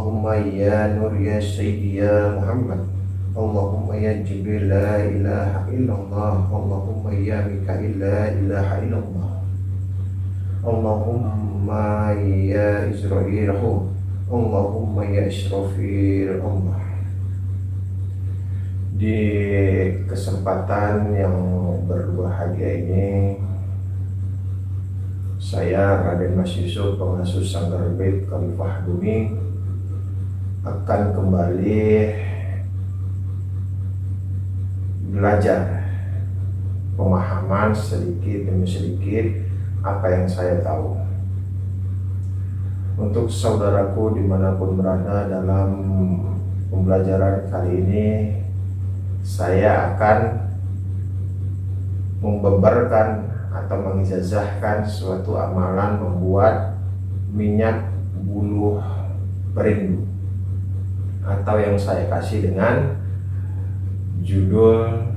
Allahumma ya Nur ya Sayyidi ya Muhammad, Allahumma ya Jibril la ilaha illallah, Allahumma ya Mikail la ilaha illallah, Allahumma ya Israil, Allahumma ya Israfil Allah. Di kesempatan yang berbahagia ini, saya Raden Mas Yusuf, pengasuh Sanggar Bait Khalifah Bumi, akan kembali belajar pemahaman sedikit demi sedikit apa yang saya tahu. Untuk saudaraku dimanapun berada, dalam pembelajaran kali ini saya akan membeberkan atau mengijazahkan suatu amalan membuat minyak buluh perindu, atau yang saya kasih dengan judul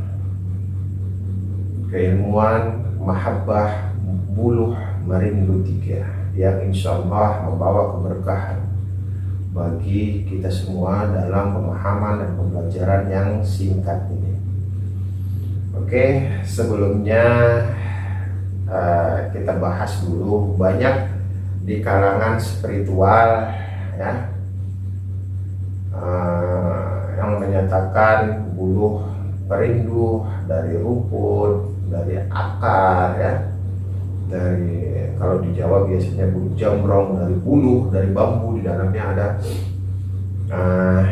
keilmuan mahabbah buluh merindu 3, yang insya Allah membawa keberkahan bagi kita semua dalam pemahaman dan pembelajaran yang singkat ini. Oke, sebelumnya kita bahas dulu. Banyak di kalangan spiritual ya yang menyatakan buluh perindu dari rumput, dari akar ya, dari, kalau di Jawa biasanya buluh jambrong, dari buluh, dari bambu, di dalamnya ada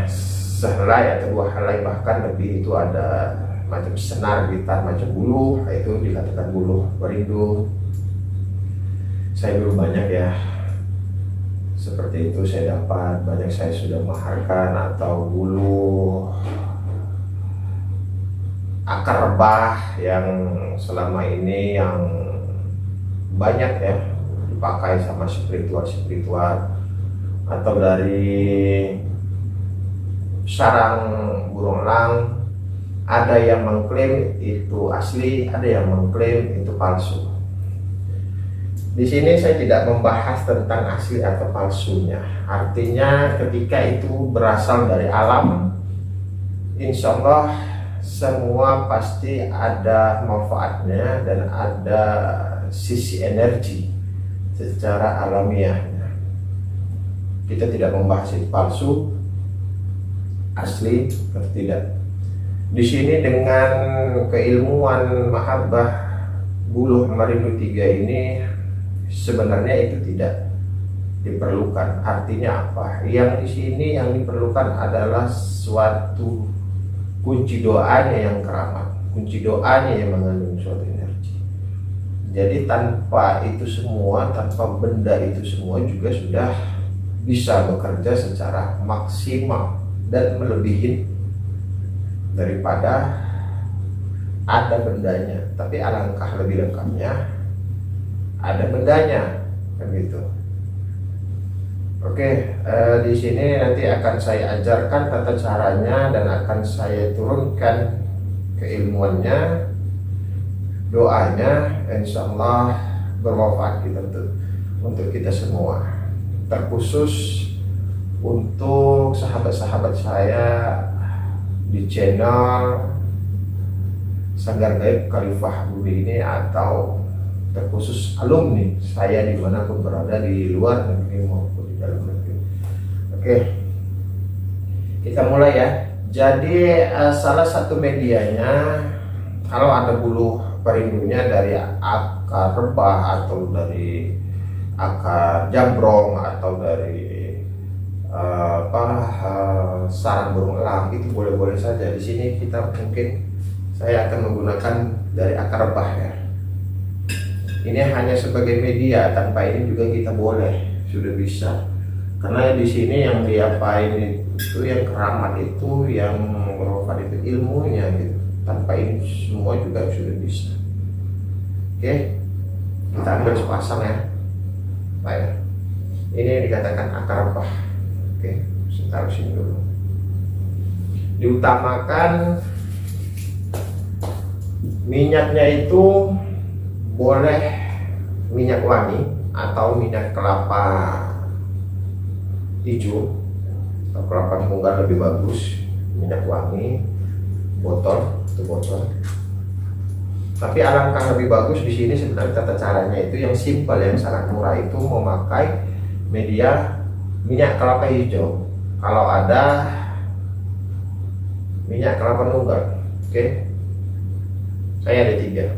sehelai atau 2 helai, bahkan lebih, itu ada macam senar, gitar, macam buluh, itu dikatakan buluh perindu. Saya dulu banyak ya seperti itu, saya dapat banyak, saya sudah maharkan, atau buluh akar rebah yang selama ini yang banyak ya dipakai sama spiritual, atau dari sarang burung elang. Ada yang mengklaim itu asli, ada yang mengklaim itu palsu. Di sini saya tidak membahas tentang asli atau palsunya. Artinya ketika itu berasal dari alam, insya Allah semua pasti ada manfaatnya dan ada sisi energi secara alamiahnya. Kita tidak membahas itu palsu, asli atau tidak. Di sini dengan keilmuan mahabbah buluh merindu 3 ini sebenarnya itu tidak diperlukan. Artinya apa? Yang di sini yang diperlukan adalah suatu kunci doanya yang keramat, kunci doanya yang mengandung suatu energi. Jadi tanpa itu semua, tanpa benda itu semua juga sudah bisa bekerja secara maksimal dan melebihi daripada ada bendanya. Tapi alangkah lebih lengkapnya ada bendanya, kan gitu. Oke, di sini nanti akan saya ajarkan tata caranya dan akan saya turunkan keilmuannya, doanya, insya Allah bermanfaat untuk kita semua. Terkhusus untuk sahabat-sahabat saya di channel Sanggar Gaib Khalifah Bumi ini, atau terkhusus alumni saya dimanapun berada, di luar negeri maupun di dalam negeri. Oke, kita mulai ya. Jadi salah satu medianya, kalau ada buluh perindunya dari akar rebah, atau dari akar jambrong, atau dari sarang burung elang, itu boleh-boleh saja. Di sini kita mungkin saya akan menggunakan dari akar rebah ya. Ini hanya sebagai media, tanpa ini juga kita boleh, sudah bisa. Karena di sini yang diapain itu, yang keramat itu, yang bermanfaat itu ilmunya gitu. Tanpa ini semua juga sudah bisa. Oke, kita ambil sepasang ya. Baik. Ini dikatakan akar rebah. Oke, saya taruh sini dulu. Diutamakan minyaknya itu boleh minyak wangi atau minyak kelapa hijau kelapa munggar lebih bagus, minyak wangi botol, itu botol. Tapi alangkah lebih bagus di sini sebenarnya tata caranya itu yang simpel, yang sangat murah, itu memakai media minyak kelapa hijau. Kalau ada minyak kelapa nunggal, oke. Saya ada 3.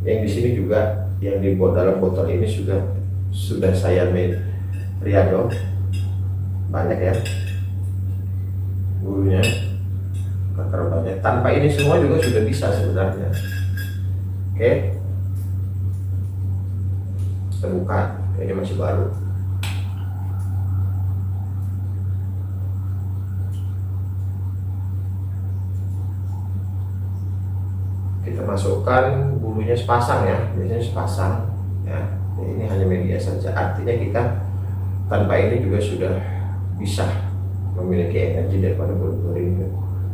Yang di sini juga yang dibuat dalam botol ini sudah saya riado, banyak ya bulunya, akar banyak. Tanpa ini semua juga sudah bisa sebenarnya. Oke, kita buka, ini masih baru. Kita masukkan bulunya sepasang ya, biasanya sepasang ya. Ini hanya media saja, artinya kita tanpa ini juga sudah bisa memiliki energi daripada bulu rindu.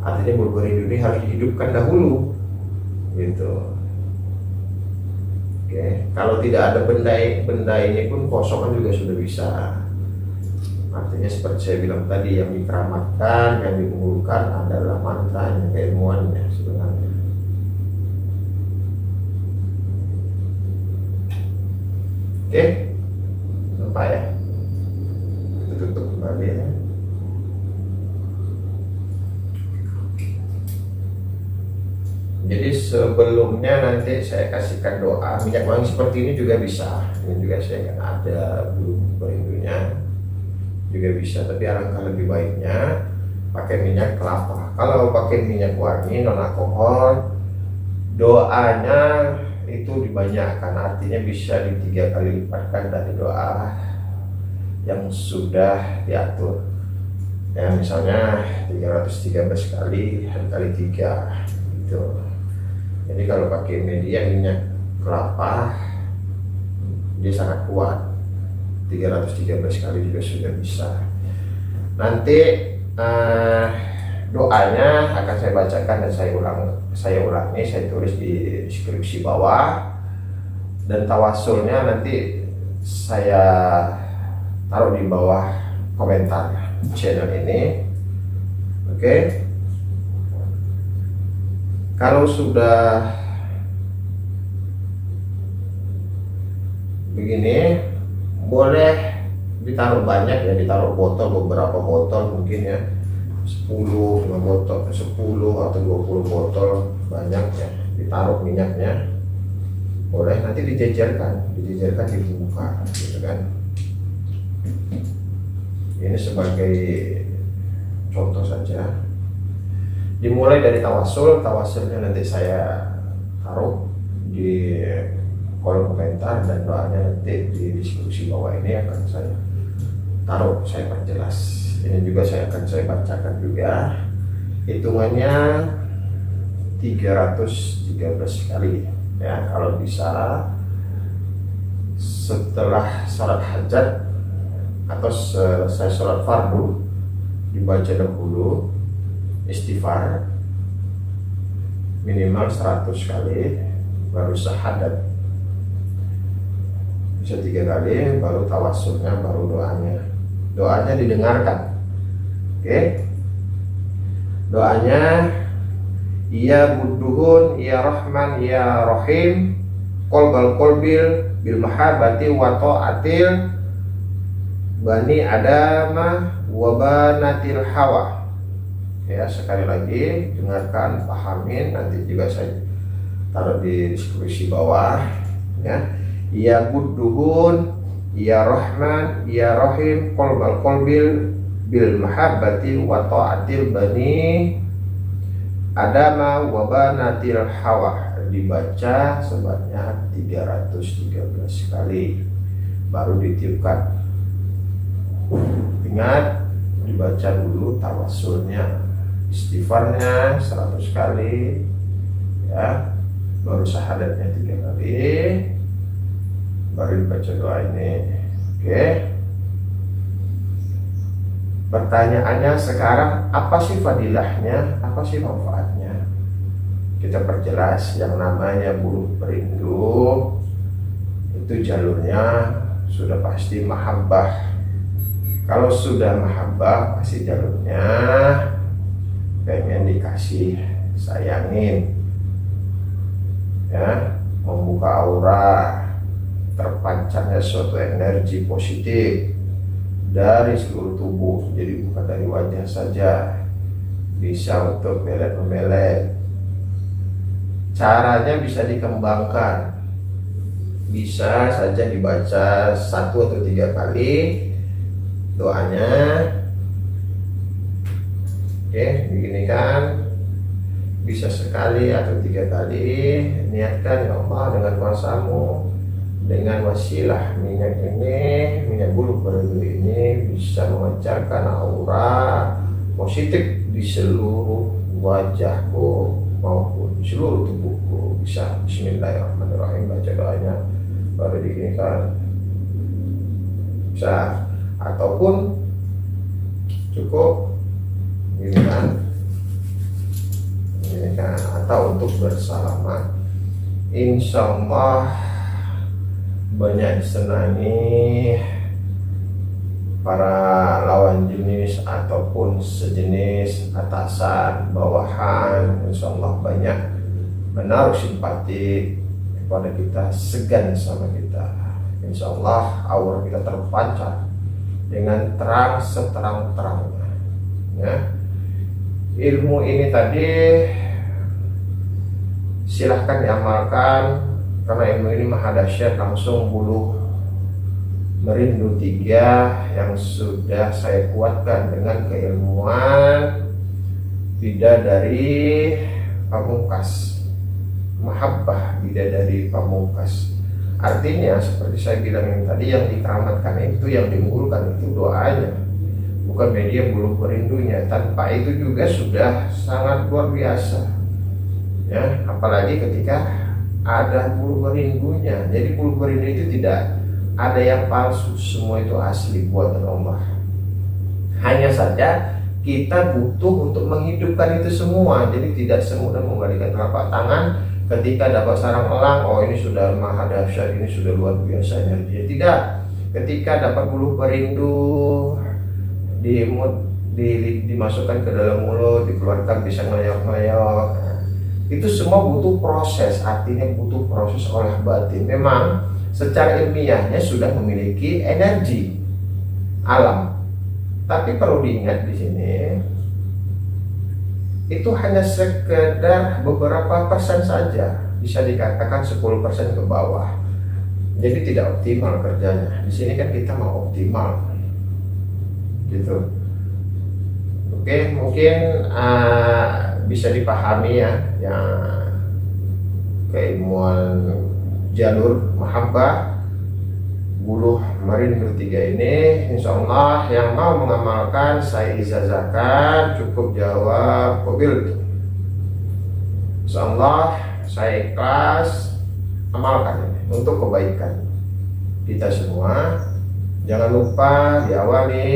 Artinya bulu rindu ini harus dihidupkan dahulu gitu. Oke, kalau tidak ada benda ini pun kosongan juga sudah bisa. Artinya seperti saya bilang tadi, yang dikeramatkan, yang dimulakan adalah mantranya, keilmuannya sebenarnya. Oke, nampak ya? Kita tutup kembali ya. Jadi sebelumnya nanti saya kasihkan doa. Minyak wangi seperti ini juga bisa. Ini juga saya akan ada bulu rindunya juga bisa. Tapi alangkah lebih baiknya pakai minyak kelapa. Kalau pakai minyak wangi non alkohol, doanya itu dibanyakkan, artinya bisa di 3 kali lipatkan dari doa yang sudah diatur ya, misalnya 313 kali kali 3 gitu. Jadi kalau pakai media minyak kelapa dia sangat kuat, 313 kali juga sudah bisa. Nanti doanya akan saya bacakan dan saya ulangi, saya tulis di deskripsi bawah, dan tawasulnya nanti saya taruh di bawah komentar channel ini. Oke. Kalau sudah begini boleh ditaruh banyak ya, ditaruh botol, beberapa botol mungkin ya, 10 botol, 10 atau 20 botol, banyak ya, ditaruh minyaknya. Boleh nanti dijejerkan di muka gitu kan. Ini sebagai contoh saja. Dimulai dari tawasulnya nanti saya taruh di kolom komentar, dan doanya nanti di diskusi bawah ini akan saya taruh, saya perjelas. Ini juga saya bacakan juga. Hitungannya 313 kali ya, kalau bisa setelah sholat hajat atau selesai sholat fardu dibaca dahulu istighfar minimal 100 kali, baru syahadat bisa 3 kali, baru tawasulnya, baru doanya didengarkan. Oke. Doanya ya budduhun ya rahman ya rahim qalbal qalbil bil mahabbati wa ta'atil bani adama wa banatil hawa. Ya, sekali lagi dengarkan, pahamin, nanti juga saya taruh di deskripsi bawah ya. Ya budduhun ya rahman ya rahim qalbal qalbil bil mahabbati wa ta'atil bani adama wa banatil hawa, dibaca sebanyak 313 kali baru ditiupkan. Ingat, dibaca dulu tawasulnya, istighfarnya 100 kali ya, baru syahadatnya 3 kali, baru dibaca doa ini. Oke. Pertanyaannya sekarang, apa sih fadilahnya, apa sih manfaatnya? Kita perjelas. Yang namanya bulu rindu itu jalurnya sudah pasti mahabbah, Kalau sudah mahabbah pasti jalurnya pengen dikasih, sayangin, ya, membuka aura, terpancarnya suatu energi positif dari seluruh tubuh. Jadi bukan dari wajah saja, bisa untuk melet-melet. Caranya bisa dikembangkan, bisa saja dibaca 1 atau 3 kali doanya. Oke, begini kan, bisa sekali atau 3 kali. Niatkan, ya Allah, dengan kuasamu, dengan wasilah minyak ini, minyak bulu perindu ini bisa memancarkan aura positif di seluruh wajahku maupun di seluruh tubuhku. Bisa. Bismillahirrahmanirrahim, baca doanya baru diginikan. Bisa, ataupun cukup gini kan, atau untuk bersalaman. Insya Allah banyak disenangi para lawan jenis ataupun sejenis, atasan, bawahan. Insya Allah banyak menaruh simpati kepada kita, segan sama kita. Insya Allah aura kita terpancar dengan terang seterang-terangnya, ya. Ilmu ini tadi silahkan diamalkan, karena ilmu ini maha dahsyat. Langsung bulu merindu 3 yang sudah saya kuatkan dengan keilmuan bidadari pamungkas, mahabbah bidadari pamungkas. Artinya seperti saya bilang yang tadi, yang dikeramatkan itu, yang diunggulkan itu doanya, bukan media bulu perindunya. Tanpa itu juga sudah sangat luar biasa, ya. Apalagi ketika ada bulu perindunya. Jadi bulu perindu itu tidak ada yang palsu, semua itu asli buatan Allah. Hanya saja kita butuh untuk menghidupkan itu semua. Jadi tidak semudah membalikan telapak tangan ketika dapat sarang elang, oh ini sudah maha dahsyat, ini sudah luar biasa energi. Tidak. Ketika dapat bulu perindu dimasukkan ke dalam mulut, dikeluarkan bisa ngeyok-ngeyok. Itu semua butuh proses, artinya butuh proses olah batin. Memang secara ilmiahnya sudah memiliki energi alam, tapi perlu diingat di sini, itu hanya sekedar beberapa persen saja, bisa dikatakan 10% ke bawah. Jadi tidak optimal kerjanya. Di sini kan kita mau optimal, gitu. Oke, mungkin bisa dipahami ya, yang keilmuan jalur mahabbah buluh merindu 3 ini. Insya Allah yang mau mengamalkan saya ijazahkan, cukup jawab qabil. Insya Allah saya ikhlas amalkan ini untuk kebaikan kita semua. Jangan lupa diawali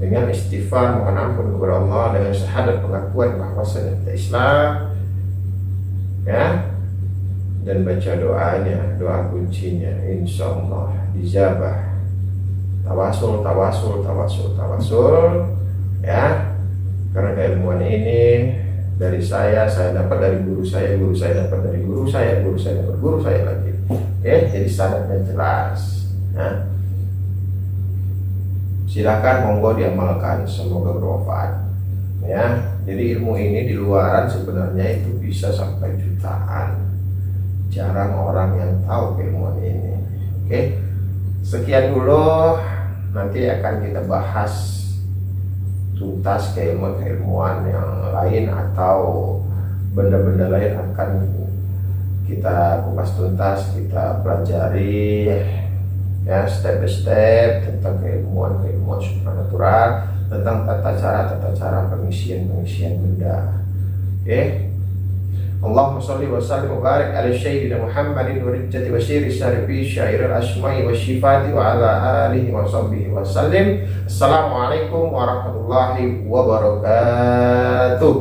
dengan istighfar, mohon ampun kepada Allah, dengan syahadat pengakuan bahwasanya kita Islam, ya, dan baca doanya, doa kuncinya, insya Allah dijabah. Tawasul, tawasul, tawasul, tawasul, ya. Karena keilmuan ini dari saya dapat dari guru saya, guru saya dapat dari guru saya, guru saya dapat guru saya lagi. Oke, jadi sanadnya jelas. Nah, silakan monggo diamalkan, semoga bermanfaat. Ya, jadi ilmu ini di luaran sebenarnya itu bisa sampai jutaan. Jarang orang yang tahu keilmuan ini. Oke, sekian dulu. Nanti akan kita bahas tuntas keilmuan yang lain atau benda-benda lain akan kita kupas tuntas, kita pelajari, ya, step by step tentang keilmuan supranatural, tentang tata cara pengisian benda. Oke. Allahumma sholli wa sallim wa barik ala sayyidina Muhammadin wa rijjati wa syiri syarifi syairil asma'i wa syifati wa ala alihi wa sahbihi wa sallim. Assalamualaikum warahmatullahi wabarakatuh.